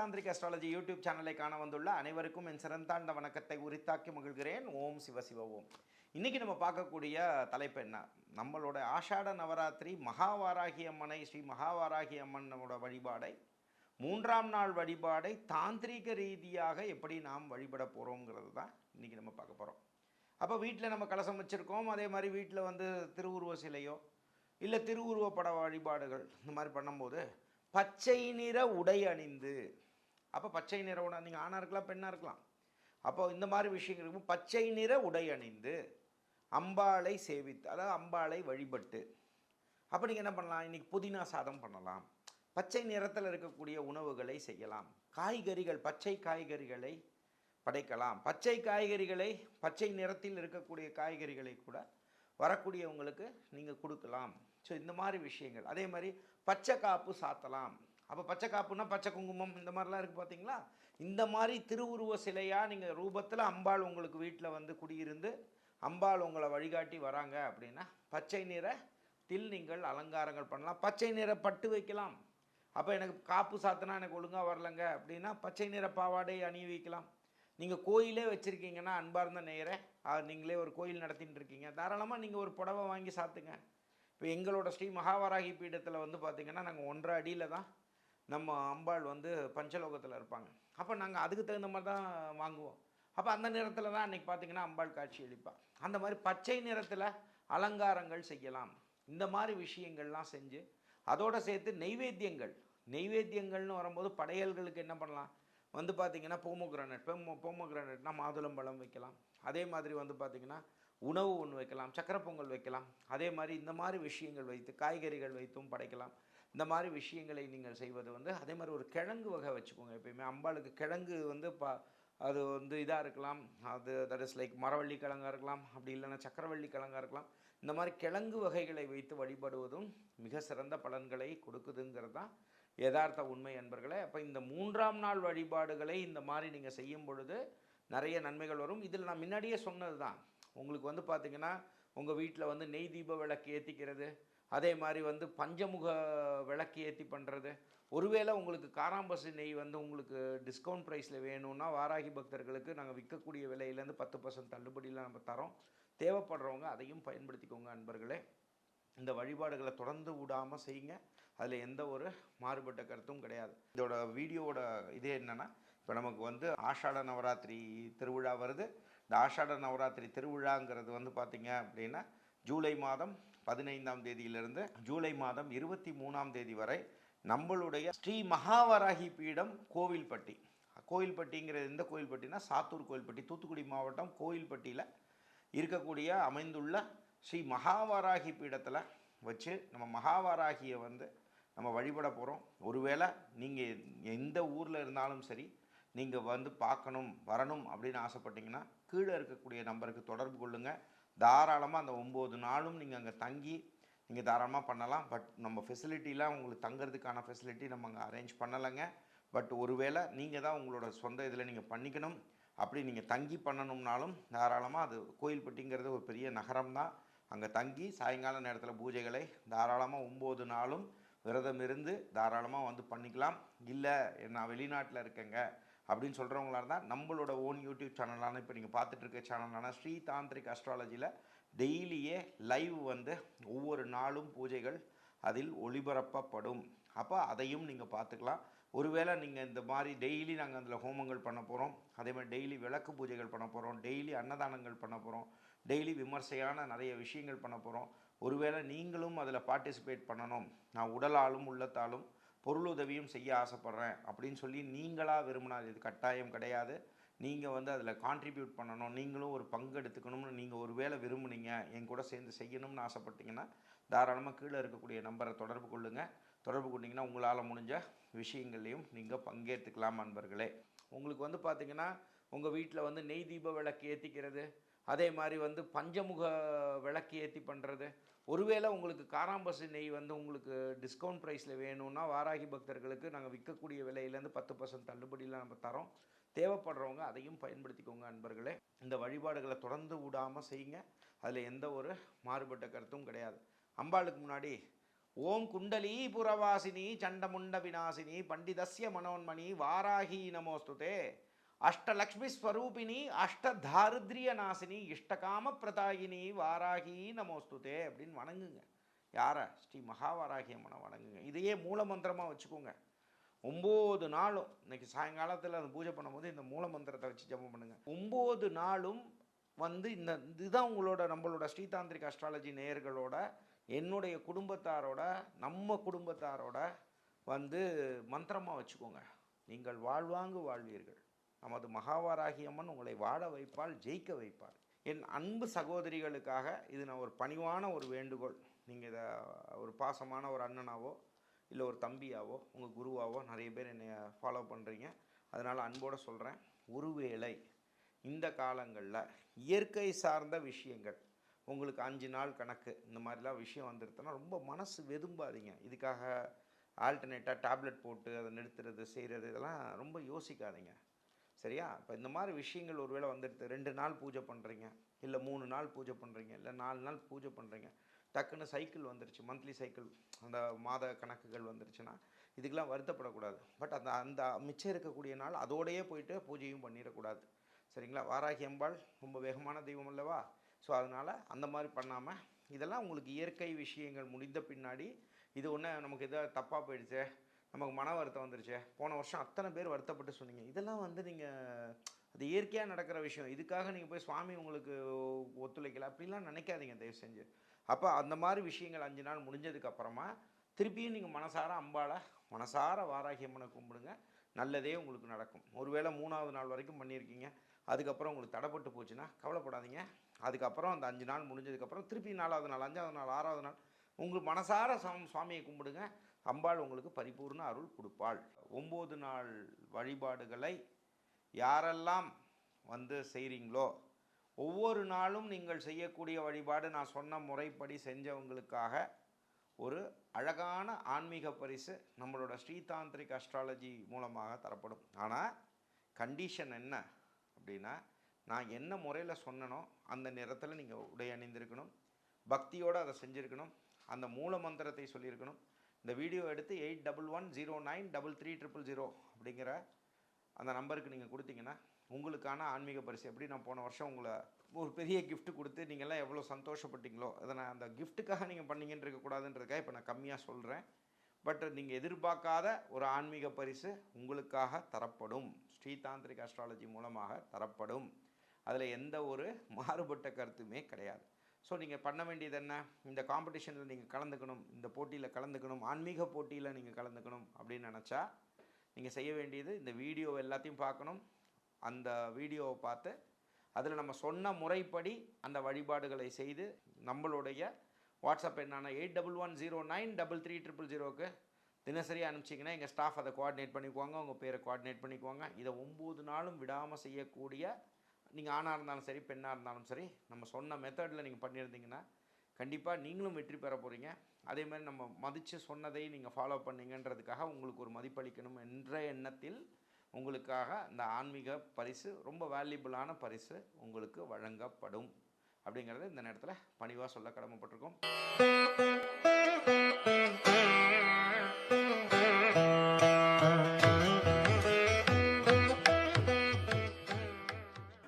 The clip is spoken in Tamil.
தாந்திரிக் அஸ்ட்ராலஜி யூடியூப் சேனலை காண வந்துள்ள அனைவருக்கும் என் சிறந்தாண்ட வணக்கத்தை உரித்தாக்கி மகிழ்கிறேன். ஓம் சிவசிவ ஓம். இன்றைக்கி நம்ம பார்க்கக்கூடிய தலைப்பு என்ன? நம்மளோட ஆஷாட நவராத்திரி மகாவாராகி அம்மனை ஸ்ரீ மகாவாராகி அம்மனோட வழிபாடை, 3ஆம் நாள் வழிபாடை தாந்திரிக ரீதியாக எப்படி நாம் வழிபட போகிறோங்கிறது தான் இன்றைக்கி நம்ம பார்க்க போகிறோம். அப்போ வீட்டில் நம்ம கலசம் வச்சுருக்கோம், அதே மாதிரி வீட்டில் வந்து திருவுருவ சிலையோ இல்லை திருவுருவப்பட வழிபாடுகள் இந்த மாதிரி பண்ணும்போது பச்சை நிற உடை அணிந்து, அப்போ பச்சை நிற உடை, நீங்கள் ஆணாக இருக்கலாம் பெண்ணாக இருக்கலாம், அப்போ இந்த மாதிரி விஷயங்கள் இருக்கும். பச்சை நிற உடை அணிந்து அம்பாளை சேவித்து, அதாவது அம்பாளை வழிபட்டு, அப்போ நீங்கள் என்ன பண்ணலாம்? இன்றைக்கி புதினா சாதம் பண்ணலாம், பச்சை நிறத்தில் இருக்கக்கூடிய உணவுகளை செய்யலாம், காய்கறிகள் பச்சை காய்கறிகளை படைக்கலாம், பச்சை காய்கறிகளை பச்சை நிறத்தில் இருக்கக்கூடிய காய்கறிகளை கூட வரக்கூடியவங்களுக்கு நீங்கள் கொடுக்கலாம். ஸோ இந்த மாதிரி விஷயங்கள். அதே மாதிரி பச்சை காப்பு சாத்தலாம். அப்போ பச்சை காப்புனா பச்சை குங்குமம் இந்த மாதிரிலாம் இருக்குது பார்த்தீங்களா? இந்த மாதிரி திருவுருவ சிலையாக நீங்கள் ரூபத்தில் அம்பாள் உங்களுக்கு வீட்டில் வந்து குடியிருந்து அம்பாள் உங்களை வழிகாட்டி வராங்க அப்படின்னா பச்சை நிறத்தில் நீங்கள் அலங்காரங்கள் பண்ணலாம். பச்சை நிற பட்டு வைக்கலாம். அப்போ எனக்கு காப்பு சாத்தினா எனக்கு ஒழுங்காக வரலைங்க அப்படின்னா பச்சை நிற பாவாடை அணிய வைக்கலாம். நீங்கள் கோயிலே வச்சுருக்கீங்கன்னா, அன்பார்ந்த நேயரே, நீங்களே ஒரு கோயில் நடத்தின்னு இருக்கீங்க, தாராளமாக நீங்கள் ஒரு புடவை வாங்கி சாத்துங்க. இப்போ எங்களோட ஸ்ரீ மகாவாராகி பீடத்தில் வந்து பார்த்திங்கன்னா நாங்கள் 1.5 அடியில் தான் நம்ம அம்பாள் வந்து பஞ்சலோகத்தில் இருப்பாங்க. அப்போ நாங்கள் அதுக்கு தகுந்த மாதிரி தான் வாங்குவோம். அப்போ அந்த நிறத்தில் தான் அன்றைக்கி பார்த்திங்கன்னா அம்பாள் காட்சி அளிப்பாள். அந்த மாதிரி பச்சை நிறத்தில் அலங்காரங்கள் செய்யலாம். இந்த மாதிரி விஷயங்கள்லாம் செஞ்சு அதோடு சேர்த்து நெய்வேத்தியங்கள்னு வரும்போது படையல்களுக்கு என்ன பண்ணலாம் வந்து பார்த்திங்கன்னா போமோகிரானட்னா மாதுளம்பழம் வைக்கலாம். அதே மாதிரி வந்து பார்த்திங்கன்னா உணவு ஒன்று வைக்கலாம், சக்கரை பொங்கல் வைக்கலாம். அதே மாதிரி இந்த மாதிரி விஷயங்கள் வைத்து காய்கறிகள் வைத்தும் படைக்கலாம். இந்த மாதிரி விஷயங்களை நீங்கள் செய்வது வந்து, அதே மாதிரி ஒரு கிழங்கு வகை வச்சுக்கோங்க. எப்பயுமே அம்பாளுக்கு கிழங்கு வந்து அது வந்து இதாக இருக்கலாம், அது தட் இஸ் லைக் மரவள்ளி கிழங்காக இருக்கலாம், அப்படி இல்லைன்னா சக்கரவள்ளி கிழங்காக இருக்கலாம். இந்த மாதிரி கிழங்கு வகைகளை வைத்து வழிபடுவதும் மிக சிறந்த பலன்களை கொடுக்குதுங்கிறது தான் யதார்த்த உண்மை என்பர்களே. அப்போ இந்த 3ஆம் நாள் வழிபாடுகளை இந்த மாதிரி நீங்கள் செய்யும் பொழுது நிறைய நன்மைகள் வரும். இதில் நான் முன்னாடியே சொன்னது தான். உங்களுக்கு வந்து பார்த்திங்கன்னா உங்கள் வீட்டில் வந்து நெய் தீப விளக்கு ஏற்றிக்கிறது, அதே மாதிரி வந்து பஞ்சமுக விளக்கு ஏற்றி பண்ணுறது. ஒருவேளை உங்களுக்கு காராம்பசு நெய் வந்து உங்களுக்கு டிஸ்கவுண்ட் ப்ரைஸில் வேணும்னா வாராகி பக்தர்களுக்கு நாங்கள் விற்கக்கூடிய விலையிலேருந்து 10% தள்ளுபடியில் நம்ம தரோம். தேவைப்படுறவங்க அதையும் பயன்படுத்திக்கோங்க அன்பர்களே. இந்த வழிபாடுகளை தொடர்ந்து விடாமல் செய்யுங்க. அதில் எந்த ஒரு மாறுபட்ட கருத்தும் கிடையாது. இதோட வீடியோவோட இது என்னென்னா, இப்போ நமக்கு வந்து ஆஷாட நவராத்திரி திருவிழா வருது. இந்த ஆஷாட நவராத்திரி திருவிழாங்கிறது வந்து பார்த்திங்க அப்படின்னா ஜூலை மாதம் 15ஆம் தேதியிலிருந்து ஜூலை மாதம் 23ஆம் தேதி வரை நம்மளுடைய ஸ்ரீ மகாவாராகி பீடம் கோவில்பட்டிங்கிறது எந்த கோவில்பட்டினா சாத்தூர் கோவில்பட்டி, தூத்துக்குடி மாவட்டம் கோவில்பட்டியில் இருக்கக்கூடிய அமைந்துள்ள ஸ்ரீ மகாவாராகி பீடத்தில் வச்சு நம்ம மகாவாராகியை வந்து நம்ம வழிபட போகிறோம். ஒருவேளை நீங்கள் எந்த ஊரில் இருந்தாலும் சரி, நீங்கள் வந்து பார்க்கணும் வரணும் அப்படின்னு ஆசைப்பட்டீங்கன்னா கீழே இருக்கக்கூடிய நம்பருக்கு தொடர்பு கொள்ளுங்கள். தாராளமாக அந்த 9 நாளும் நீங்கள் அங்கே தங்கி நீங்கள் தாராளமாக பண்ணலாம். பட் நம்ம ஃபெசிலிட்டிலாம் உங்களுக்கு தங்கிறதுக்கான ஃபெசிலிட்டி நம்ம அங்கே அரேஞ்ச் பண்ணலைங்க. பட் ஒருவேளை நீங்கள் தான் உங்களோட சொந்த இதில் நீங்கள் பண்ணிக்கணும், அப்படி நீங்கள் தங்கி பண்ணணும்னாலும் தாராளமாக, அது கோயில்பட்டிங்கிறது ஒரு பெரிய நகரம் தான், அங்கே தங்கி சாயங்கால நேரத்தில் பூஜைகளை தாராளமாக 9 நாளும் விரதம் இருந்து தாராளமாக வந்து பண்ணிக்கலாம். இல்லை நான் வெளிநாட்டில் இருக்கேங்க அப்படின்னு சொல்கிறவங்களா இருந்தால் நம்மளோட ஓன் யூடியூப் சேனலான, இப்போ நீங்கள் பார்த்துட்டு இருக்க சேனலான ஸ்ரீ தாந்திரிக் அஸ்ட்ராலஜியில் டெய்லியே லைவ் வந்து ஒவ்வொரு நாளும் பூஜைகள் அதில் ஒளிபரப்பப்படும். அப்போ அதையும் நீங்கள் பார்த்துக்கலாம். ஒருவேளை நீங்கள் இந்த மாதிரி டெய்லி நாங்கள் அதில் ஹோமங்கள் பண்ண போகிறோம், அதே மாதிரி டெய்லி விளக்கு பூஜைகள் பண்ண போகிறோம், டெய்லி அன்னதானங்கள் பண்ண போகிறோம், டெய்லி விமர்சையான நிறைய விஷயங்கள் பண்ண போகிறோம். ஒருவேளை நீங்களும் அதில் பார்ட்டிசிபேட் பண்ணணும், நான் உடலாலும் உள்ளத்தாலும் பொருளுதவியும் செய்ய ஆசைப்பட்றேன் அப்படின்னு சொல்லி நீங்களாக விரும்பினா, இது கட்டாயம் கிடையாது, நீங்கள் வந்து அதில் கான்ட்ரிபியூட் பண்ணணும், நீங்களும் ஒரு பங்கு எடுத்துக்கணும்னு நீங்கள் ஒரு வேளை விரும்புனீங்க, என் கூட சேர்ந்து செய்யணும்னு ஆசைப்பட்டீங்கன்னா தாராளமாக கீழே இருக்கக்கூடிய நம்பரை தொடர்பு கொள்ளுங்கள். தொடர்பு கொண்டிங்கன்னா உங்களால் முடிஞ்ச விஷயங்கள்லையும் நீங்கள் பங்கேற்றுக்கலாம் அன்பர்களே. உங்களுக்கு வந்து பார்த்திங்கன்னா உங்கள் வீட்டில் வந்து நெய் தீப விளக்கு ஏற்றிக்கிறது, அதே மாதிரி வந்து பஞ்சமுக விளக்கு ஏற்றி பண்ணுறது. ஒருவேளை உங்களுக்கு காராம்பசு நெய் வந்து உங்களுக்கு டிஸ்கவுண்ட் ப்ரைஸில் வேணும்னா வாராகி பக்தர்களுக்கு நாங்கள் விற்கக்கூடிய விலையிலேருந்து 10% தள்ளுபடியில் நம்ம தரோம். தேவைப்படுறவங்க அதையும் பயன்படுத்திக்கோங்க அன்பர்களே. இந்த வழிபாடுகளை தொடர்ந்து விடாமல் செய்யுங்க. அதில் எந்த ஒரு மாறுபட்ட கருத்தும் கிடையாது. அம்பாளுக்கு முன்னாடி ஓம் குண்டலீபுரவாசினி சண்டமுண்ட விநாசினி பண்டிதஸ்ய மனோன்மணி வாராகி நமோஸ்துதே அஷ்டலக்ஷ்மி ஸ்வரூபிணி அஷ்டதாரித்ரிய நாசினி இஷ்டகாம பிரதாயினி வாராகி நமோஸ்துதே அப்படின்னு வணங்குங்க. யாரை? ஸ்ரீ மகாவாராகி அம்மனை வணங்குங்க. இதையே மூல மந்திரமாக வச்சுக்கோங்க. 9 நாளும் இன்னைக்கு சாயங்காலத்தில் அந்த பூஜை பண்ணும்போது இந்த மூல மந்திரத்தை வச்சு ஜெபம் பண்ணுங்க. 9 நாளும் இதுதான் நம்மளோட ஸ்ரீதாந்திரிக் அஸ்ட்ராலஜி நேயர்களோட, என்னுடைய குடும்பத்தாரோட, நம்ம குடும்பத்தாரோட மந்திரமாக வச்சுக்கோங்க. நீங்கள் வாழ்வாங்கு வாழ்வீர்கள். நமது மகாவாராகி அம்மன் உங்களை வாழ வைப்பால், ஜெயிக்க வைப்பாள். என் அன்பு சகோதரிகளுக்காக இது நான் ஒரு பணிவான ஒரு வேண்டுகோள். நீங்கள் இதை ஒரு பாசமான ஒரு அண்ணனாவோ இல்லை ஒரு தம்பியாவோ உங்கள் குருவாவோ நிறைய பேர் என்னை ஃபாலோ பண்ணுறீங்க. அதனால் அன்போடு சொல்கிறேன், ஒருவேளை இந்த காலங்களில் இயற்கை சார்ந்த விஷயங்கள் உங்களுக்கு 5 நாள் கணக்கு இந்த மாதிரிலாம் விஷயம் வந்துடுதுன்னா ரொம்ப மனசு வெதும்பாதீங்க. இதுக்காக ஆல்டர்னேட்டாக டேப்லெட் போட்டு அதை நிறுத்துறது செய்கிறது இதெல்லாம் ரொம்ப யோசிக்காதீங்க. சரியா? இப்போ இந்த மாதிரி விஷயங்கள் ஒருவேளை வந்துடுது, 2 நாள் பூஜை பண்ணுறீங்க, இல்லை 3 நாள் பூஜை பண்ணுறீங்க, இல்லை 4 நாள் பூஜை பண்ணுறீங்க, டக்குன்னு சைக்கிள் வந்துருச்சு, மந்த்லி சைக்கிள், அந்த மாத கணக்குகள் வந்துருச்சுன்னா இதுக்கெல்லாம் வருத்தப்படக்கூடாது. பட் அந்த மிச்சம் இருக்கக்கூடிய நாள் அதோடையே போயிட்டு பூஜையும் பண்ணிடக்கூடாது. சரிங்களா? வாராகி அம்பாள் ரொம்ப வேகமான தெய்வம் அல்லவா? ஸோ அதனால் அந்த மாதிரி பண்ணாமல், இதெல்லாம் உங்களுக்கு இயற்கை விஷயங்கள் முடிந்த பின்னாடி இது ஒன்று நமக்கு எதாவது தப்பாக போயிடுச்சு, நமக்கு மன வருத்தம் வந்துருச்சு, போன வருஷம் அத்தனை பேர் வருத்தப்பட்டு சொன்னீங்க, இதெல்லாம் நீங்கள் அது இயற்கையாக நடக்கிற விஷயம், இதுக்காக நீங்கள் போய் சுவாமி உங்களுக்கு ஒத்துழைக்கல அப்படிலாம் நினைக்காதீங்க தயவு செஞ்சு. அப்போ அந்த மாதிரி விஷயங்கள் 5 நாள் முடிஞ்சதுக்கப்புறமா திருப்பியும் நீங்கள் மனசார அம்பாளை, மனசார வாராகி அம்மனை கும்பிடுங்க. நல்லதே உங்களுக்கு நடக்கும். ஒருவேளை 3ஆவது நாள் வரைக்கும் பண்ணியிருக்கீங்க, அதுக்கப்புறம் உங்களுக்கு தடைப்பட்டு போச்சுன்னா கவலைப்படாதீங்க. அதுக்கப்புறம் அந்த 5 நாள் முடிஞ்சதுக்கப்புறம் திருப்பி 4ஆவது நாள், 5ஆவது நாள், 6ஆவது நாள் உங்களுக்கு மனசார சுவாமியை கும்பிடுங்க. அம்பாள் உங்களுக்கு பரிபூர்ண அருள் கொடுப்பாள். 9 நாள் வழிபாடுகளை யாரெல்லாம் செய்கிறீங்களோ, ஒவ்வொரு நாளும் நீங்கள் செய்யக்கூடிய வழிபாடு நான் சொன்ன முறைப்படி செஞ்சவங்களுக்காக ஒரு அழகான ஆன்மீக பரிசு நம்மளோட ஸ்ரீதாந்திரிக் அஸ்ட்ராலஜி மூலமாக தரப்படும். ஆனால் கண்டிஷன் என்ன அப்படின்னா, நான் என்ன முறையில் சொன்னனோ அந்த நேரத்தில் நீங்கள் உடை அணிந்திருக்கணும், பக்தியோடு அதை செஞ்சுருக்கணும், அந்த மூல மந்திரத்தை சொல்லியிருக்கணும். இந்த வீடியோ எடுத்து 8110933000 அப்படிங்கிற அந்த நம்பருக்கு நீங்கள் கொடுத்தீங்கன்னா உங்களுக்கான ஆன்மீக பரிசு. எப்படி நான் போன வருஷம் உங்களை ஒரு பெரிய கிஃப்ட் கொடுத்து நீங்கள்லாம் எவ்வளோ சந்தோஷப்பட்டீங்களோ, அதை நான் அந்த கிஃப்ட்டுக்காக நீங்கள் பண்ணீங்கன்னு இருக்கக்கூடாதுன்றதுக்காக இப்போ நான் கம்மியாக சொல்கிறேன். பட் நீங்கள் எதிர்பார்க்காத ஒரு ஆன்மீக பரிசு உங்களுக்காக தரப்படும், ஸ்ரீதாந்திரிக் அஸ்ட்ராலஜி மூலமாக தரப்படும். அதில் எந்த ஒரு மாறுபட்ட கருத்துமே கிடையாது. ஸோ நீங்கள் பண்ண வேண்டியது என்ன, இந்த காம்படிஷனில் நீங்கள் கலந்துக்கணும், இந்த போட்டியில் கலந்துக்கணும், ஆன்மீக போட்டியில் நீங்கள் கலந்துக்கணும் அப்படின்னு நினச்சா நீங்கள் செய்ய வேண்டியது இந்த வீடியோ எல்லாத்தையும் பார்க்கணும். அந்த வீடியோவை பார்த்து அதில் நம்ம சொன்ன முறைப்படி அந்த வழிபாடுகளை செய்து நம்மளுடைய வாட்ஸ்அப் எண்ணான 8110933000க்கு தினசரி அனுப்பிச்சிங்கன்னா எங்கள் ஸ்டாஃப் அதை கோஆர்டினேட் பண்ணிக்குவாங்க, உங்கள் பேரை கோஆர்டினேட் பண்ணிக்குவாங்க. இதை 9 நாளும் விடாமல் செய்யக்கூடிய, நீங்கள் ஆணாக இருந்தாலும் சரி பெண்ணாக இருந்தாலும் சரி, நம்ம சொன்ன மெத்தடில் நீங்கள் பண்ணியிருந்தீங்கன்னா கண்டிப்பாக நீங்களும் வெற்றி பெற போகிறீங்க. அதே மாதிரி நம்ம மதித்து சொன்னதை நீங்கள் ஃபாலோ பண்ணீங்கன்றதுக்காக உங்களுக்கு ஒரு மதிப்பளிக்கணும் என்ற எண்ணத்தில் உங்களுக்காக இந்த ஆன்மீக பரிசு, ரொம்ப வேல்யூபிளான பரிசு உங்களுக்கு வழங்கப்படும் அப்படிங்கிறது இந்த நேரத்தில் பணிவாக சொல்ல கடமைப்பட்டிருக்கோம்.